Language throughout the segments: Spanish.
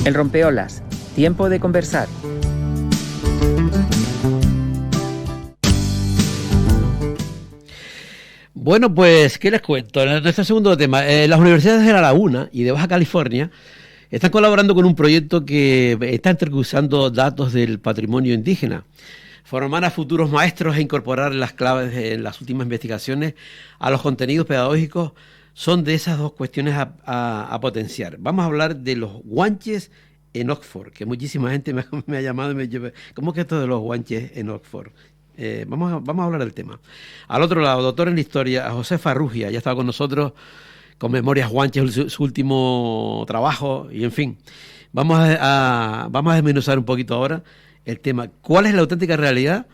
El rompeolas, tiempo de conversar. Bueno, pues, ¿qué les cuento? En nuestro segundo tema, las universidades de La Laguna y de Baja California están colaborando con un proyecto que está entrecruzando datos del patrimonio indígena, formar a futuros maestros e incorporar las claves en las últimas investigaciones a los contenidos pedagógicos. Son de esas dos cuestiones a potenciar. Vamos a hablar de los guanches en Oxford, que muchísima gente me ha llamado y me dice, ¿cómo que esto de los guanches en Oxford? Vamos a hablar del tema. Al otro lado, doctor en la historia, a José Farrugia, ya estaba con nosotros con Memorias Guanches, su último trabajo, y en fin. Vamos a desmenuzar un poquito ahora el tema. ¿Cuál es la auténtica realidad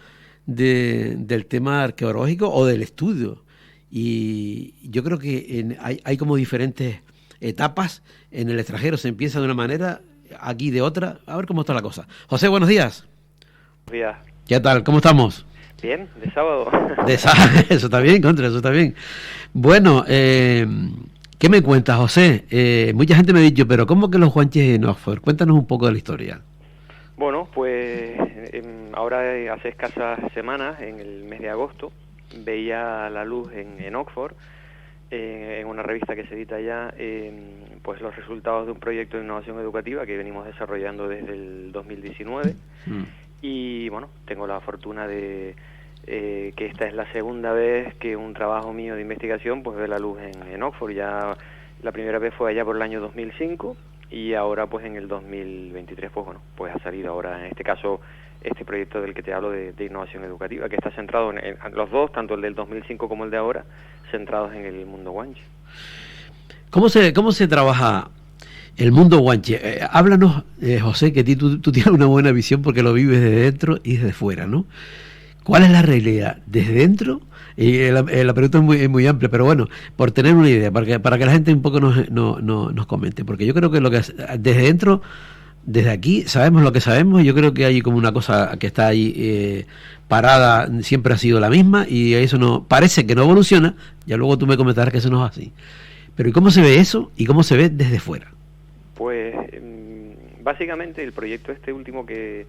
del tema arqueológico o del estudio? Y yo creo que hay como diferentes etapas. En el extranjero se empieza de una manera, aquí de otra. A ver cómo está la cosa. José, buenos días. Buenos días. ¿Qué tal? ¿Cómo estamos? Bien, de sábado. Eso está bien, eso está bien. Bueno, ¿qué me cuentas, José? Mucha gente me ha dicho, pero ¿cómo que los guanches en Oxford? Cuéntanos un poco de la historia. Bueno, pues ahora hace escasas semanas, en el mes de agosto, veía la luz en Oxford, en una revista que se edita allá, pues los resultados de un proyecto de innovación educativa que venimos desarrollando desde el 2019. Y bueno, tengo la fortuna de que esta es la segunda vez que un trabajo mío de investigación pues ve la luz en Oxford. Ya la primera vez fue allá por el año 2005 y ahora pues en el 2023 pues bueno, pues ha salido ahora en este caso este proyecto del que te hablo de innovación educativa, que está centrado en los dos, tanto el del 2005 como el de ahora, centrados en el mundo guanche. ¿Cómo se trabaja el mundo guanche? Háblanos, José, que tú tienes una buena visión porque lo vives desde dentro y desde fuera, ¿no? ¿Cuál es la realidad desde dentro? La pregunta es muy amplia, pero bueno, por tener una idea, para que la gente un poco nos comente, porque yo creo que desde dentro, desde aquí, sabemos lo que sabemos. Yo creo que hay como una cosa que está ahí parada, siempre ha sido la misma, y eso no parece que no evoluciona. Ya luego tú me comentarás que eso no es así. Pero ¿y cómo se ve eso y cómo se ve desde fuera? Pues básicamente el proyecto este último que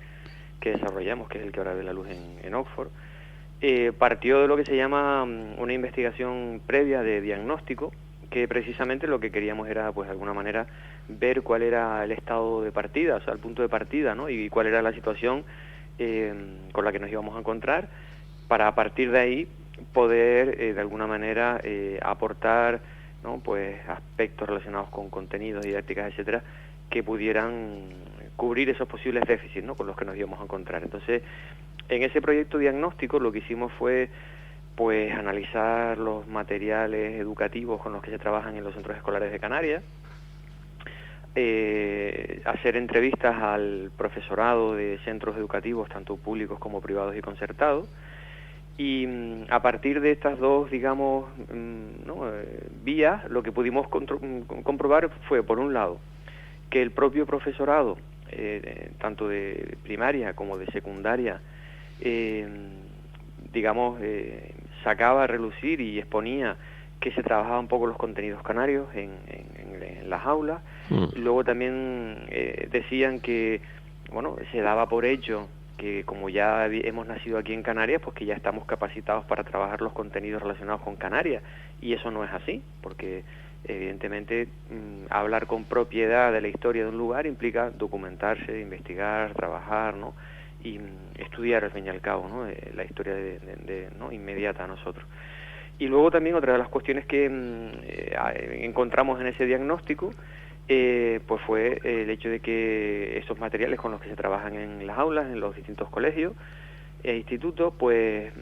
desarrollamos, que es el que ahora ve la luz en Oxford, partió de lo que se llama una investigación previa de diagnóstico, que precisamente lo que queríamos era, pues de alguna manera, ver cuál era el estado de partida, o sea, el punto de partida, ¿no? Y cuál era la situación con la que nos íbamos a encontrar, para a partir de ahí poder, de alguna manera, aportar, ¿no? Pues aspectos relacionados con contenidos, didácticas, etcétera, que pudieran cubrir esos posibles déficits, ¿no? Con los que nos íbamos a encontrar. Entonces, en ese proyecto diagnóstico lo que hicimos fue pues analizar los materiales educativos con los que se trabajan en los centros escolares de Canarias, hacer entrevistas al profesorado de centros educativos, tanto públicos como privados y concertados, y a partir de estas dos, digamos, vías, lo que pudimos comprobar fue, por un lado, que el propio profesorado, tanto de primaria como de secundaria, sacaba a relucir y exponía que se trabajaban un poco los contenidos canarios en las aulas. Luego también decían que, bueno, se daba por hecho que como ya hemos nacido aquí en Canarias, pues que ya estamos capacitados para trabajar los contenidos relacionados con Canarias, y eso no es así, porque evidentemente hablar con propiedad de la historia de un lugar implica documentarse, investigar, trabajar, ¿no? Y estudiar al fin y al cabo, ¿no? La historia ¿no? inmediata a nosotros. Y luego también otra de las cuestiones que encontramos en ese diagnóstico pues fue el hecho de que estos materiales con los que se trabajan en las aulas, en los distintos colegios e institutos, pues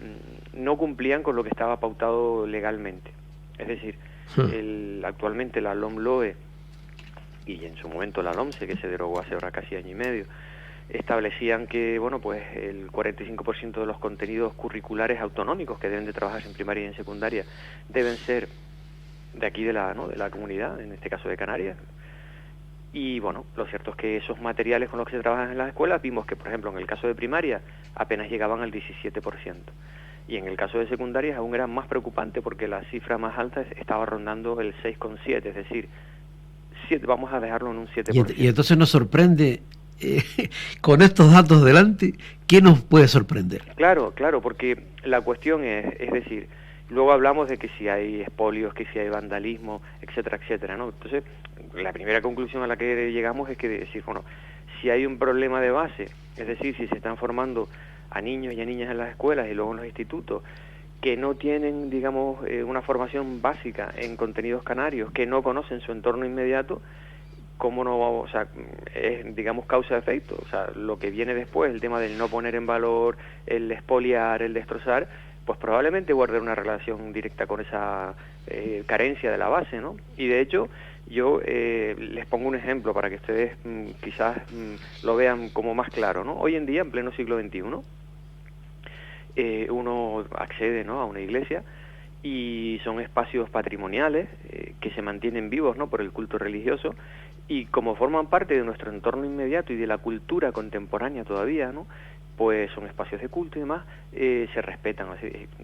no cumplían con lo que estaba pautado legalmente. Es decir, actualmente la LOMLOE y en su momento la LOMSE, que se derogó hace ahora casi año y medio, establecían que, bueno, pues el 45% de los contenidos curriculares autonómicos que deben de trabajarse en primaria y en secundaria deben ser de aquí de la comunidad, en este caso de Canarias. Y bueno, lo cierto es que esos materiales con los que se trabajan en las escuelas, vimos que, por ejemplo, en el caso de primaria apenas llegaban al 17%. Y en el caso de secundaria aún era más preocupante, porque la cifra más alta estaba rondando el 6,7%, es decir, 7, vamos a dejarlo en un 7%. Y entonces nos sorprende, con estos datos delante, ¿qué nos puede sorprender? Claro, porque la cuestión es decir, luego hablamos de que si hay expolios, que si hay vandalismo, etcétera, etcétera, ¿no? Entonces, la primera conclusión a la que llegamos es que decir, bueno, si hay un problema de base, es decir, si se están formando a niños y a niñas en las escuelas y luego en los institutos, que no tienen, digamos, una formación básica en contenidos canarios, que no conocen su entorno inmediato, ¿cómo no vamos? O sea, es, digamos, causa-efecto. O sea, lo que viene después, el tema del no poner en valor, el expoliar, el destrozar, pues probablemente guarde una relación directa con esa carencia de la base, ¿no? Y de hecho, yo les pongo un ejemplo para que ustedes quizás lo vean como más claro, ¿no? Hoy en día, en pleno siglo XXI, uno accede, ¿no?, a una iglesia y son espacios patrimoniales que se mantienen vivos, ¿no?, por el culto religioso, y como forman parte de nuestro entorno inmediato y de la cultura contemporánea todavía, ¿no?, pues son espacios de culto y demás, se respetan.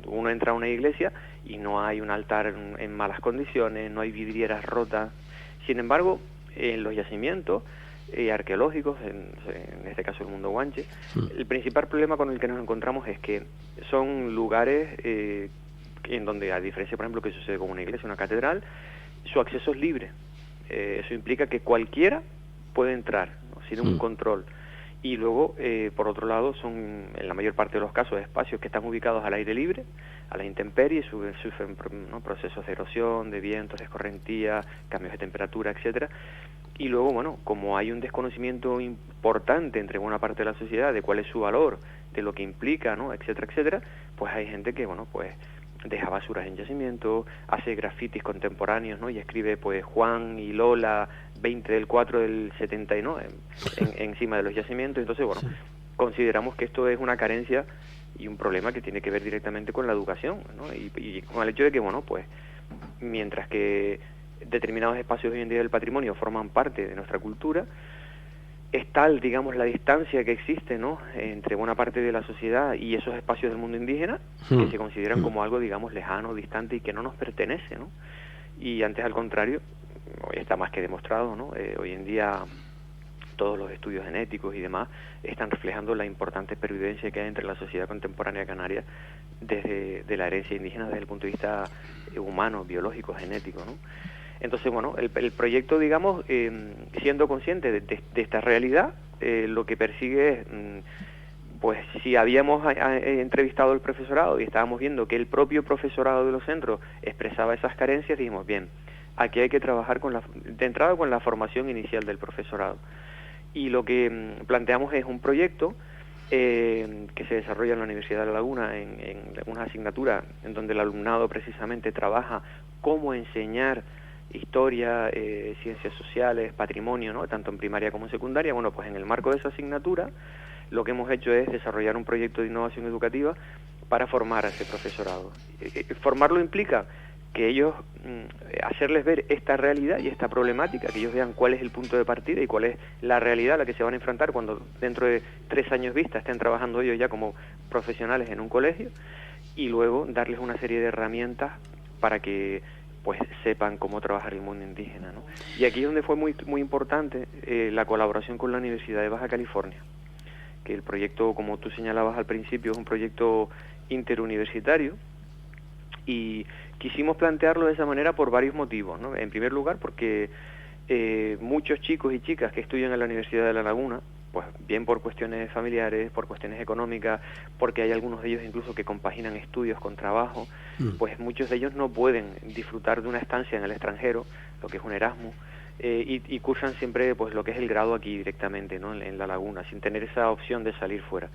Uno entra a una iglesia y no hay un altar en malas condiciones, no hay vidrieras rotas. Sin embargo, en los yacimientos arqueológicos, en este caso el Mundo Guanche, el principal problema con el que nos encontramos es que son lugares en donde, a diferencia, por ejemplo, que sucede con una iglesia, una catedral, su acceso es libre. Eso implica que cualquiera puede entrar, ¿no?, sin un control. Y luego, por otro lado, son, en la mayor parte de los casos, espacios que están ubicados al aire libre, a la intemperie, sufren, ¿no?, procesos de erosión, de vientos, de escorrentía, cambios de temperatura, etcétera. Y luego, bueno, como hay un desconocimiento importante entre buena parte de la sociedad de cuál es su valor, de lo que implica, ¿no?, etcétera, etcétera, pues hay gente que, bueno, pues deja basuras en yacimientos, hace grafitis contemporáneos, ¿no?, y escribe, pues, Juan y Lola, 20 del 4 del 70, ¿no?, encima de los yacimientos. Entonces, bueno, consideramos que esto es una carencia y un problema que tiene que ver directamente con la educación, ¿no?, y con el hecho de que, bueno, pues, mientras que determinados espacios hoy en día del patrimonio forman parte de nuestra cultura, es tal, digamos, la distancia que existe, ¿no?, entre buena parte de la sociedad y esos espacios del mundo indígena, que se consideran como algo, digamos, lejano, distante y que no nos pertenece, ¿no? Y antes, al contrario, está más que demostrado, ¿no? Hoy en día todos los estudios genéticos y demás están reflejando la importante pervivencia que hay entre la sociedad contemporánea canaria desde la herencia indígena desde el punto de vista humano, biológico, genético, ¿no? Entonces, bueno, el proyecto, digamos, siendo consciente de esta realidad, lo que persigue es, pues si habíamos entrevistado al profesorado y estábamos viendo que el propio profesorado de los centros expresaba esas carencias, dijimos, bien, aquí hay que trabajar de entrada con la formación inicial del profesorado. Y lo que planteamos es un proyecto que se desarrolla en la Universidad de La Laguna en una asignatura en donde el alumnado precisamente trabaja cómo enseñar historia, ciencias sociales, patrimonio, ¿no?, tanto en primaria como en secundaria. Bueno, pues en el marco de esa asignatura lo que hemos hecho es desarrollar un proyecto de innovación educativa para formar a ese profesorado. Formarlo implica que ellos, hacerles ver esta realidad y esta problemática, que ellos vean cuál es el punto de partida y cuál es la realidad a la que se van a enfrentar cuando dentro de 3 años vista estén trabajando ellos ya como profesionales en un colegio, y luego darles una serie de herramientas para que pues sepan cómo trabajar el mundo indígena, ¿no? Y aquí es donde fue muy, muy importante la colaboración con la Universidad de Baja California, que el proyecto, como tú señalabas al principio, es un proyecto interuniversitario, y quisimos plantearlo de esa manera por varios motivos, ¿no? En primer lugar, porque muchos chicos y chicas que estudian en la Universidad de La Laguna, pues bien por cuestiones familiares, por cuestiones económicas, porque hay algunos de ellos incluso que compaginan estudios con trabajo, pues muchos de ellos no pueden disfrutar de una estancia en el extranjero, lo que es un Erasmus, y cursan siempre pues lo que es el grado aquí directamente, ¿no?, en La Laguna, sin tener esa opción de salir fuera.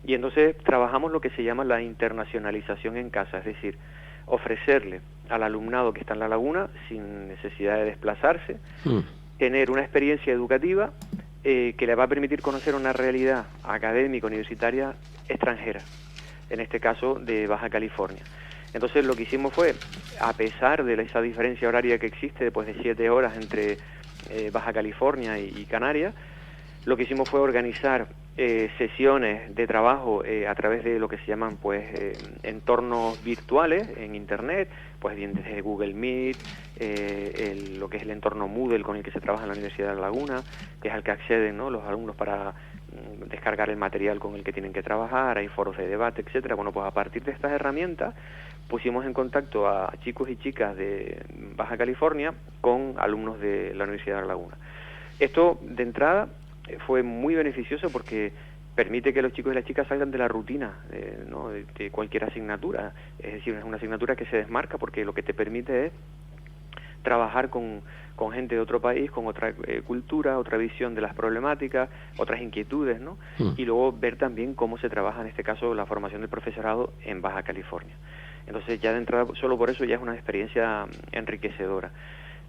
Y entonces trabajamos lo que se llama la internacionalización en casa, es decir, ofrecerle al alumnado que está en La Laguna, sin necesidad de desplazarse, tener una experiencia educativa que le va a permitir conocer una realidad académica universitaria extranjera, en este caso de Baja California. Entonces lo que hicimos fue, a pesar de esa diferencia horaria que existe después de 7 horas entre Baja California y Canarias, lo que hicimos fue organizar sesiones de trabajo a través de lo que se llaman pues entornos virtuales en internet, pues bien desde Google Meet, lo que es el entorno Moodle con el que se trabaja en la Universidad de La Laguna, que es al que acceden, ¿no?, los alumnos para descargar el material con el que tienen que trabajar, hay foros de debate, etcétera. Bueno, pues a partir de estas herramientas pusimos en contacto a chicos y chicas de Baja California con alumnos de la Universidad de La Laguna. Esto, de entrada, fue muy beneficioso porque permite que los chicos y las chicas salgan de la rutina, ¿no?, de cualquier asignatura. Es decir, es una asignatura que se desmarca porque lo que te permite es trabajar con gente de otro país, con otra cultura, otra visión de las problemáticas, otras inquietudes, ¿no? Y luego ver también cómo se trabaja, en este caso, la formación del profesorado en Baja California. Entonces, ya de entrada, solo por eso ya es una experiencia enriquecedora.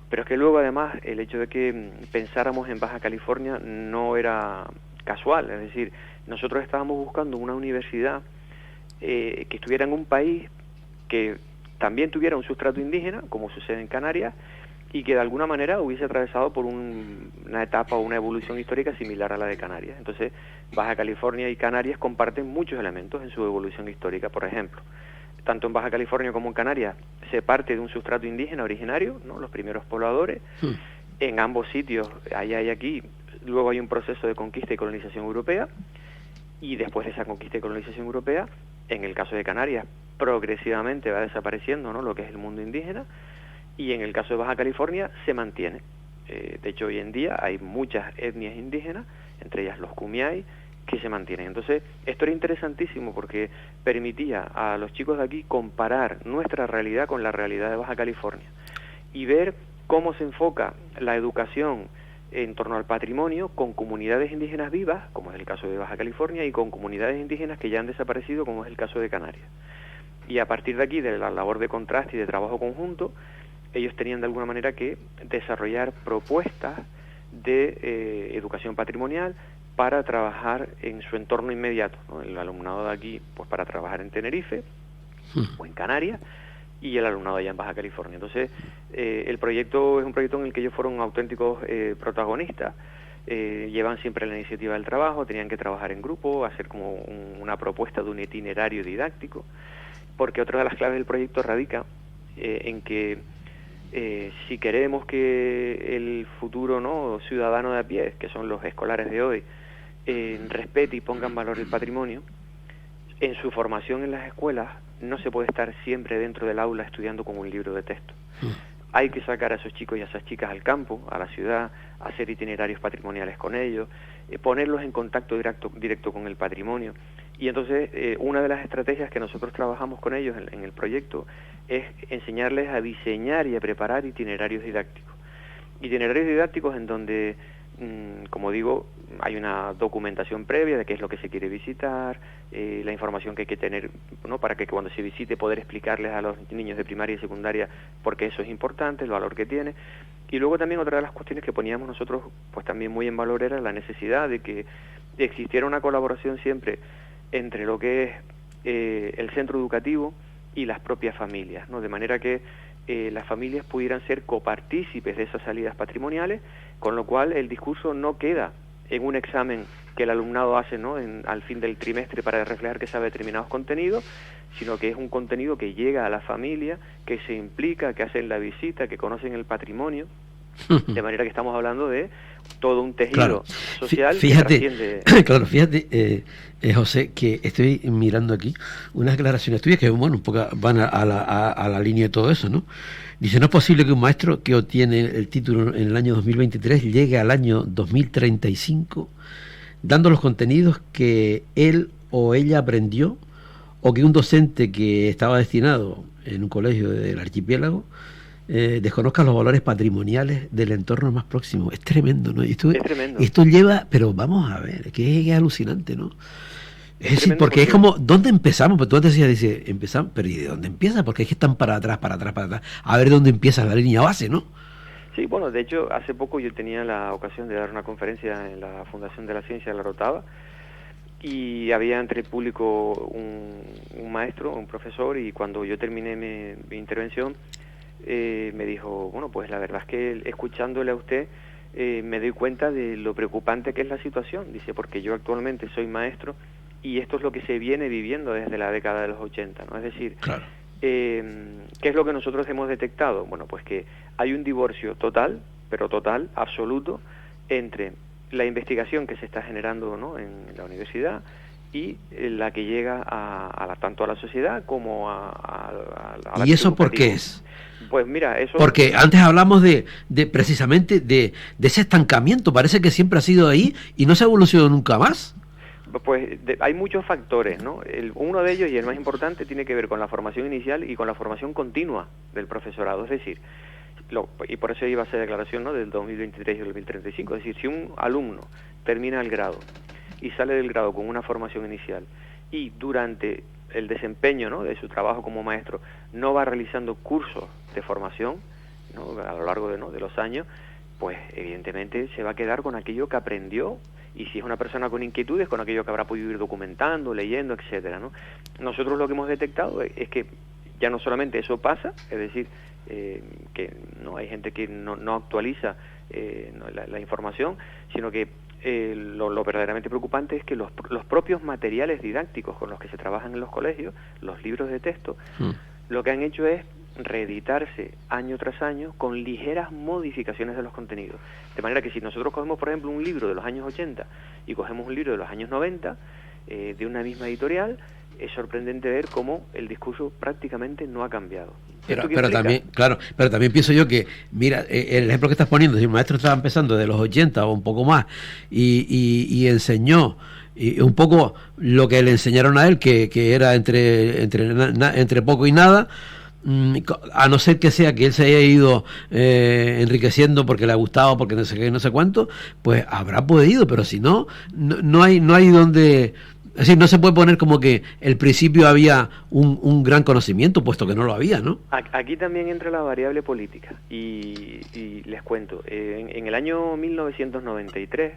Pero es que luego, además, el hecho de que pensáramos en Baja California no era casual. Es decir, nosotros estábamos buscando una universidad que estuviera en un país que también tuviera un sustrato indígena, como sucede en Canarias, y que de alguna manera hubiese atravesado por una etapa o una evolución histórica similar a la de Canarias. Entonces, Baja California y Canarias comparten muchos elementos en su evolución histórica. Por ejemplo, tanto en Baja California como en Canarias se parte de un sustrato indígena originario, ¿no?, los primeros pobladores. En ambos sitios, allá y aquí, luego hay un proceso de conquista y colonización europea, y después de esa conquista y colonización europea, en el caso de Canarias, progresivamente va desapareciendo, ¿no?, lo que es el mundo indígena, y en el caso de Baja California se mantiene. De hecho, hoy en día hay muchas etnias indígenas, entre ellas los Kumiai, que se mantienen. Entonces, esto era interesantísimo porque permitía a los chicos de aquí comparar nuestra realidad con la realidad de Baja California y ver cómo se enfoca la educación en torno al patrimonio con comunidades indígenas vivas, como es el caso de Baja California, y con comunidades indígenas que ya han desaparecido, como es el caso de Canarias. Y a partir de aquí, de la labor de contraste y de trabajo conjunto, ellos tenían de alguna manera que desarrollar propuestas de educación patrimonial para trabajar en su entorno inmediato, ¿no? El alumnado de aquí, pues para trabajar en Tenerife o en Canarias, y el alumnado allá en Baja California. Entonces, el proyecto es un proyecto en el que ellos fueron auténticos protagonistas, llevan siempre la iniciativa del trabajo, tenían que trabajar en grupo, hacer como una propuesta de un itinerario didáctico, porque otra de las claves del proyecto radica en que si queremos que el futuro, ¿no?, ciudadano de a pie, que son los escolares de hoy, respete y ponga en valor el patrimonio, en su formación en las escuelas no se puede estar siempre dentro del aula estudiando con un libro de texto. Hay que sacar a esos chicos y a esas chicas al campo, a la ciudad, hacer itinerarios patrimoniales con ellos, ponerlos en contacto directo con el patrimonio. Y entonces, una de las estrategias que nosotros trabajamos con ellos en el proyecto es enseñarles a diseñar y a preparar itinerarios didácticos. Itinerarios didácticos en donde, como digo, hay una documentación previa de qué es lo que se quiere visitar, la información que hay que tener, ¿no?, para que cuando se visite poder explicarles a los niños de primaria y secundaria por qué eso es importante, el valor que tiene. Y luego también otra de las cuestiones que poníamos nosotros pues también muy en valor era la necesidad de que existiera una colaboración siempre entre lo que es el centro educativo y las propias familias, ¿no?, de manera que las familias pudieran ser copartícipes de esas salidas patrimoniales, con lo cual el discurso no queda en un examen que el alumnado hace, ¿no?, al fin del trimestre para reflejar que sabe determinados contenidos, sino que es un contenido que llega a la familia, que se implica, que hacen la visita, que conocen el patrimonio, de manera que estamos hablando de todo un tejido social que trasciende. Claro, fíjate, José, que estoy mirando aquí unas declaraciones tuyas que, bueno, un poco van a la línea de todo eso, ¿no? Dice, no es posible que un maestro que obtiene el título en el año 2023 llegue al año 2035 dando los contenidos que él o ella aprendió, o que un docente que estaba destinado en un colegio del archipiélago desconozca los valores patrimoniales del entorno más próximo. Es tremendo, ¿no? Y esto, es tremendo. Esto lleva, pero vamos a ver, que es alucinante, ¿no? Es decir, porque es como, ¿dónde empezamos? Pues tú antes decías, empezamos, pero ¿y de dónde empieza? Porque es que están para atrás. A ver dónde empieza la línea base, ¿no? Sí, bueno, de hecho, hace poco yo tenía la ocasión de dar una conferencia en la Fundación de la Ciencia de La Orotava, y había entre el público un maestro, un profesor, y cuando yo terminé mi intervención, me dijo, bueno, pues la verdad es que escuchándole a usted, me doy cuenta de lo preocupante que es la situación. Dice, porque yo actualmente soy maestro y esto es lo que se viene viviendo desde la década de los 80, ¿no? Es decir, claro. ¿Qué es lo que nosotros hemos detectado? Bueno, pues que hay un divorcio total, pero total, absoluto, entre la investigación que se está generando, ¿no?, en la universidad y la que llega tanto a la sociedad como a la... ¿Y eso por qué es? Pues mira, eso... Porque antes hablamos de precisamente de ese estancamiento, parece que siempre ha sido ahí y no se ha evolucionado nunca más. Pues hay muchos factores, ¿no? Uno de ellos, y el más importante, tiene que ver con la formación inicial y con la formación continua del profesorado. Es decir, y por eso iba a ser declaración, ¿no?, del 2023 y el 2035. Es decir, si un alumno termina el grado y sale del grado con una formación inicial y durante el desempeño, ¿no?, de su trabajo como maestro no va realizando cursos de formación, ¿no?, a lo largo de los años, pues evidentemente se va a quedar con aquello que aprendió. Y si es una persona con inquietudes, con aquello que habrá podido ir documentando, leyendo, etcétera, ¿no? Nosotros lo que hemos detectado es que ya no solamente eso pasa, es decir, que no hay gente que no actualiza la información, sino que lo verdaderamente preocupante es que los propios materiales didácticos con los que se trabajan en los colegios, los libros de texto, lo que han hecho es reeditarse año tras año con ligeras modificaciones de los contenidos. De manera que si nosotros cogemos, por ejemplo, un libro de los años 80 y cogemos un libro de los años 90, de una misma editorial, es sorprendente ver cómo el discurso prácticamente no ha cambiado. Pero también, claro, pero también pienso yo que, mira, el ejemplo que estás poniendo, si el maestro estaba empezando de los 80 o un poco más y enseñó y un poco lo que le enseñaron a él, que era entre poco y nada, a no ser que sea que él se haya ido enriqueciendo porque le ha gustado, porque no sé qué, no sé cuánto, pues habrá podido, pero si no hay donde... Es decir, no se puede poner como que el principio había un gran conocimiento, puesto que no lo había, ¿no? Aquí también entra la variable política, y les cuento, en el año 1993,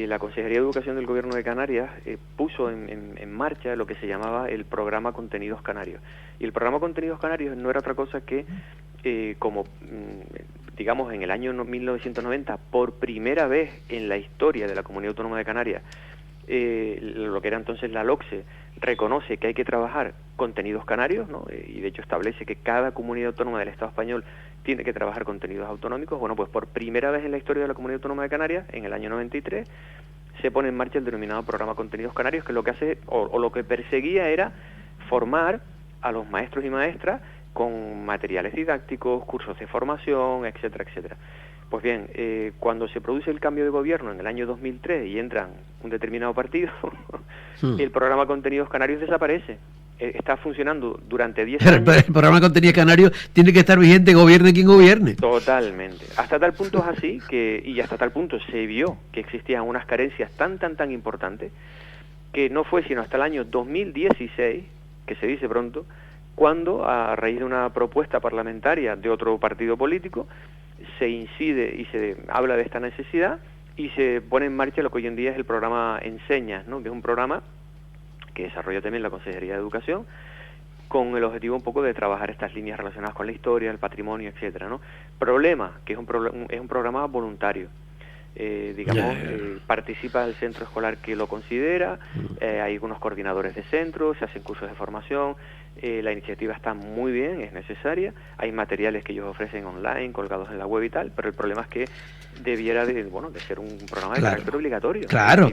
la Consejería de Educación del Gobierno de Canarias puso en marcha lo que se llamaba el programa Contenidos Canarios. Y el programa Contenidos Canarios no era otra cosa que, digamos, en el año 1990, por primera vez en la historia de la Comunidad Autónoma de Canarias, lo que era entonces la LOCSE, reconoce que hay que trabajar contenidos canarios, ¿no? Y de hecho establece que cada comunidad autónoma del Estado español tiene que trabajar contenidos autonómicos. Bueno, pues por primera vez en la historia de la Comunidad Autónoma de Canarias, en el año 93, se pone en marcha el denominado programa Contenidos Canarios, que lo que hace, o lo que perseguía, era formar a los maestros y maestras con materiales didácticos, cursos de formación, etcétera, etcétera. Pues bien, cuando se produce el cambio de gobierno en el año 2003 y entran un determinado partido, el programa Contenidos Canarios desaparece. Está funcionando durante 10 años. Pero el programa Contenidos Canarios tiene que estar vigente, gobierne quien gobierne. Totalmente. Hasta tal punto es así y hasta tal punto se vio que existían unas carencias tan importantes, que no fue sino hasta el año 2016, que se dice pronto, cuando a raíz de una propuesta parlamentaria de otro partido político, se incide y se habla de esta necesidad y se pone en marcha lo que hoy en día es el programa Enseñas, ¿no?, que es un programa que desarrolla también la Consejería de Educación con el objetivo un poco de trabajar estas líneas relacionadas con la historia, el patrimonio, etcétera, ¿no? Problema, que es un programa voluntario. Participa el centro escolar que lo considera, hay algunos coordinadores de centro, se hacen cursos de formación, la iniciativa está muy bien, es necesaria, hay materiales que ellos ofrecen online, colgados en la web y tal, pero el problema es que debiera de ser un programa de carácter obligatorio. Claro.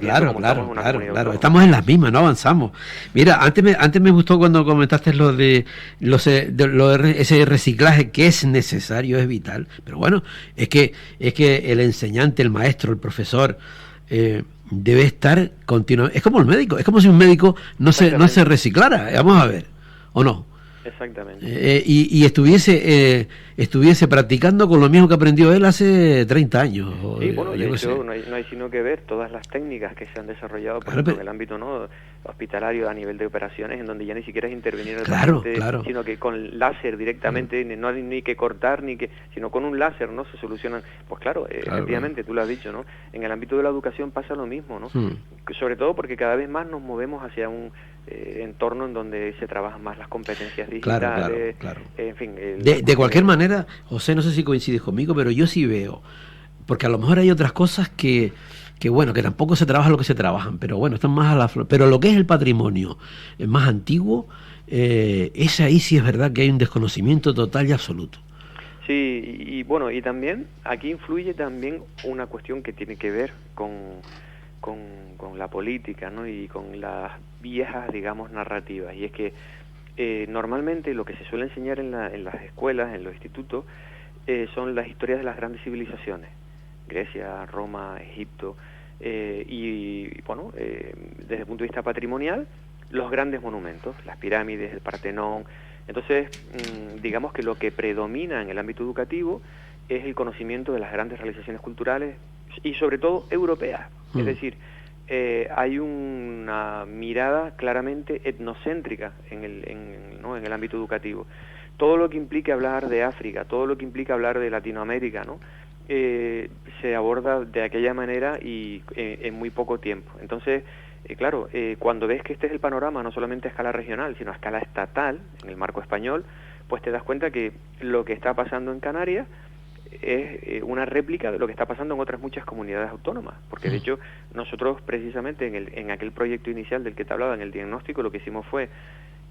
Estamos en las mismas, no avanzamos. Mira, antes me gustó cuando comentaste lo de ese reciclaje que es necesario, es vital, pero bueno, es que el enseñante, el maestro, el profesor debe estar continuamente. Es como el médico, es como si un médico no se reciclara, vamos a ver, ¿o no? Exactamente. Y estuviese practicando con lo mismo que aprendió él hace 30 años. Sí, bueno, de hecho, no hay sino que ver todas las técnicas que se han desarrollado, por ejemplo, en el ámbito hospitalario a nivel de operaciones, en donde ya ni siquiera es intervenir el paciente, sino que con láser directamente, no hay ni que cortar, sino con un láser, ¿no?, se solucionan. Pues claro, efectivamente, tú lo has dicho, ¿no? En el ámbito de la educación pasa lo mismo, ¿no? Sobre todo porque cada vez más nos movemos hacia un entorno en donde se trabajan más las competencias digitales, claro. En fin. De cualquier manera, José, no sé si coincides conmigo, pero yo sí veo porque a lo mejor hay otras cosas que bueno, que tampoco se trabaja lo que se trabajan, pero bueno, están más a la flor. Pero lo que es el patrimonio más antiguo, ese ahí sí es verdad que hay un desconocimiento total y absoluto. Sí, y bueno, y también aquí influye también una cuestión que tiene que ver con la política, ¿no? Y con las viejas, digamos, narrativas. Y es que normalmente lo que se suele enseñar en las escuelas, en los institutos, son las historias de las grandes civilizaciones. Grecia, Roma, Egipto, y bueno, desde el punto de vista patrimonial, los grandes monumentos, las pirámides, el Partenón. Entonces, digamos que lo que predomina en el ámbito educativo es el conocimiento de las grandes realizaciones culturales y sobre todo europeas. Es decir, hay una mirada claramente etnocéntrica en el ámbito educativo. Todo lo que implique hablar de África, todo lo que implica hablar de Latinoamérica, ¿no? Se aborda de aquella manera y en muy poco tiempo. Entonces, claro, cuando ves que este es el panorama, no solamente a escala regional, sino a escala estatal, en el marco español, pues te das cuenta que lo que está pasando en Canarias es una réplica de lo que está pasando en otras muchas comunidades autónomas, porque de hecho nosotros precisamente en aquel proyecto inicial del que te hablaba, en el diagnóstico, lo que hicimos fue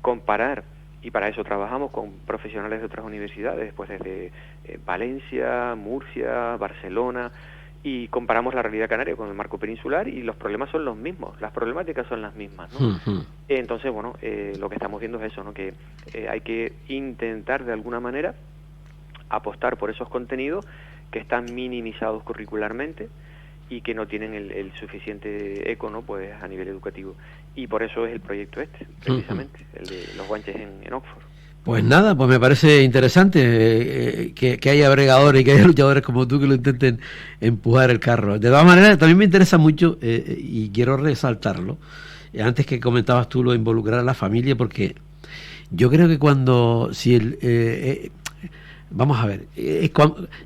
comparar, y para eso trabajamos con profesionales de otras universidades, pues desde Valencia, Murcia, Barcelona, y comparamos la realidad canaria con el marco peninsular y los problemas son los mismos, las problemáticas son las mismas, ¿no? Entonces, bueno, lo que estamos viendo es eso, ¿no? Que hay que intentar de alguna manera apostar por esos contenidos que están minimizados curricularmente y que no tienen el suficiente eco, ¿no? Pues a nivel educativo. Y por eso es el proyecto precisamente, el de los guanches en Oxford. Pues nada, pues me parece interesante que haya bregadores y que haya luchadores como tú que lo intenten empujar el carro. De todas maneras, también me interesa mucho, y quiero resaltarlo, antes que comentabas tú lo de involucrar a la familia, porque yo creo que vamos a ver,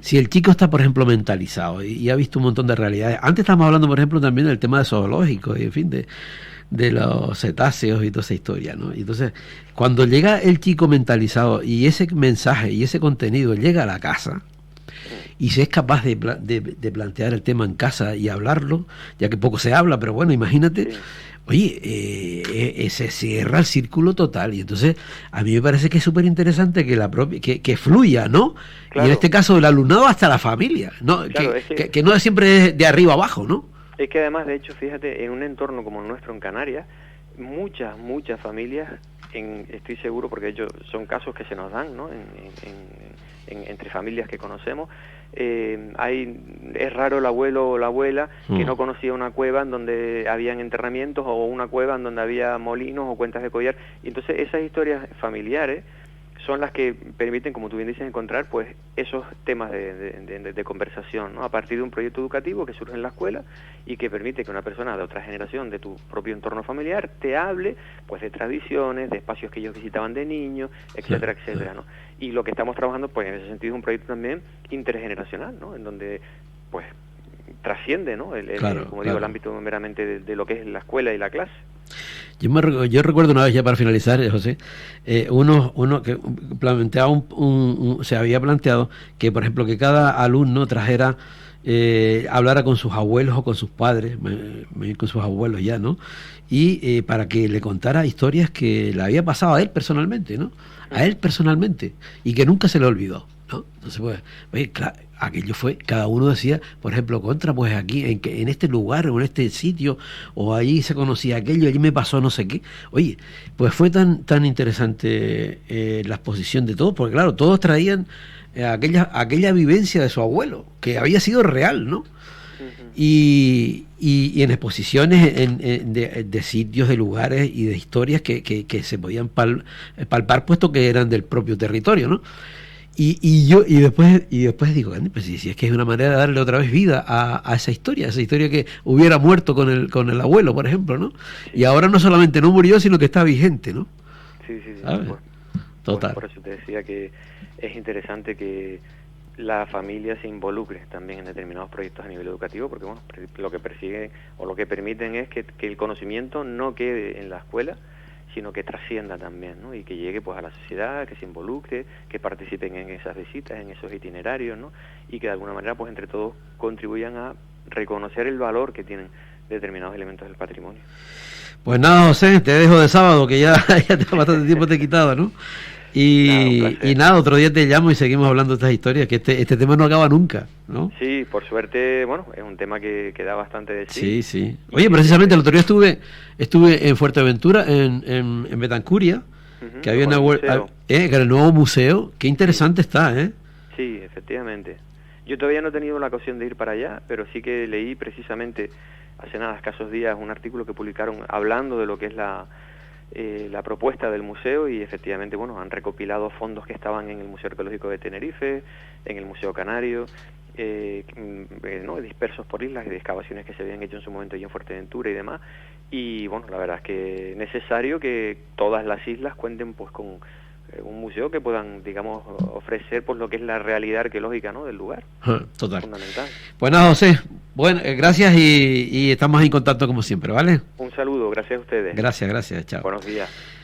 si el chico está, por ejemplo, mentalizado y ha visto un montón de realidades. Antes estábamos hablando, por ejemplo, también del tema de zoológicos y, en fin, de los cetáceos y toda esa historia, ¿no? Y entonces, cuando llega el chico mentalizado y ese mensaje y ese contenido llega a la casa y se es capaz de plantear el tema en casa y hablarlo, ya que poco se habla, pero bueno, imagínate, oye, se cierra el círculo total. Y entonces a mí me parece que es súper interesante que fluya, ¿no? Claro. Y en este caso el alumnado hasta la familia, ¿no? Claro, que no siempre es de arriba abajo, ¿no? Es que además, de hecho, fíjate, en un entorno como el nuestro en Canarias, muchas familias, estoy seguro, porque de hecho son casos que se nos dan, ¿no? Entre familias que conocemos, es raro el abuelo o la abuela que no conocía una cueva en donde habían enterramientos o una cueva en donde había molinos o cuentas de collar. Y entonces esas historias familiares son las que permiten, como tú bien dices, encontrar pues esos temas de conversación, ¿no? A partir de un proyecto educativo que surge en la escuela y que permite que una persona de otra generación de tu propio entorno familiar te hable pues de tradiciones, de espacios que ellos visitaban de niños, etcétera, etcétera, ¿no? Y lo que estamos trabajando pues en ese sentido es un proyecto también intergeneracional, ¿no? En donde pues trasciende, ¿no? El ámbito meramente de lo que es la escuela y la clase. Yo recuerdo una vez, ya para finalizar, José, uno que planteaba se había planteado que, por ejemplo, que cada alumno trajera, hablara con sus abuelos o con sus padres, con sus abuelos ya, ¿no? Y para que le contara historias que le había pasado a él personalmente, ¿no? A él personalmente, y que nunca se le olvidó, ¿no? Entonces, pues claro, aquello fue, cada uno decía, por ejemplo, pues aquí, en este lugar, o en este sitio, o allí se conocía aquello, allí me pasó no sé qué. Oye, pues fue tan interesante la exposición de todos, porque claro, todos traían aquella vivencia de su abuelo, que había sido real, ¿no? Y en exposiciones de sitios, de lugares y de historias que se podían palpar, puesto que eran del propio territorio, ¿no? Y después digo, pues si es que es una manera de darle otra vez vida a esa historia que hubiera muerto con el abuelo, por ejemplo, ¿no? Y ahora no solamente no murió, sino que está vigente, ¿no? Sí. ¿Sabes? Total. Por eso te decía que es interesante que la familia se involucre también en determinados proyectos a nivel educativo, porque bueno, lo que persiguen o lo que permiten es que el conocimiento no quede en la escuela, sino que trascienda también, ¿no? Y que llegue pues a la sociedad, que se involucre, que participen en esas visitas, en esos itinerarios, ¿no? Y que de alguna manera pues entre todos contribuyan a reconocer el valor que tienen determinados elementos del patrimonio. Pues nada, José, te dejo de sábado, que ya bastante tiempo te he quitado, ¿no? Y nada, otro día te llamo y seguimos hablando de estas historias, que este tema no acaba nunca, ¿no? Sí, por suerte, bueno, es un tema que da bastante de sí. Sí, sí. Oye, precisamente el otro día estuve en Fuerteventura, en Betancuria, que había que era el nuevo museo. Qué interesante está, ¿eh? Sí, efectivamente. Yo todavía no he tenido la ocasión de ir para allá, pero sí que leí precisamente hace nada, escasos días, un artículo que publicaron hablando de lo que es la propuesta del museo, y efectivamente, bueno, han recopilado fondos que estaban en el Museo Arqueológico de Tenerife, en el Museo Canario, ¿no? dispersos por islas, de excavaciones que se habían hecho en su momento allí en Fuerteventura y demás. Y bueno, la verdad es que es necesario que todas las islas cuenten pues con un museo que puedan, digamos, ofrecer pues lo que es la realidad arqueológica, ¿no? del lugar. Total. Fundamental. Pues nada, José, bueno, gracias y estamos en contacto como siempre, ¿vale? Un saludo, gracias a ustedes. Gracias, chao. Buenos días.